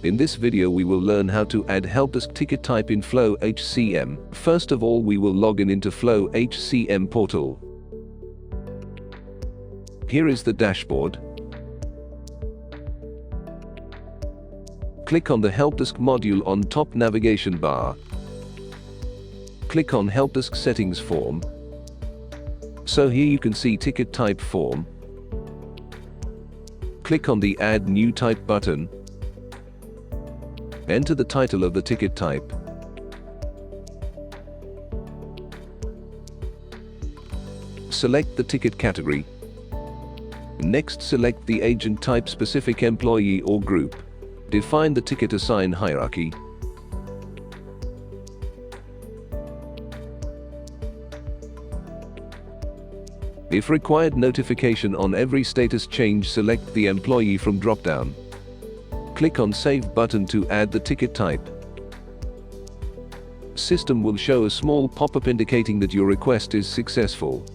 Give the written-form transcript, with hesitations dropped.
In this video we will learn how to add helpdesk ticket type in FlowHCM. First of all, we will log in into FlowHCM portal. Here is the dashboard. Click on the helpdesk module on top navigation bar. Click on helpdesk settings form. So here you can see ticket type form. Click on the add new type button. Enter the title of the ticket type. Select the ticket category. Next, select the agent type, specific employee or group. Define the ticket assign hierarchy. If required notification on every status change, select the employee from drop-down. Click on Save button to add the ticket type. System will show a small pop-up indicating that your request is successful.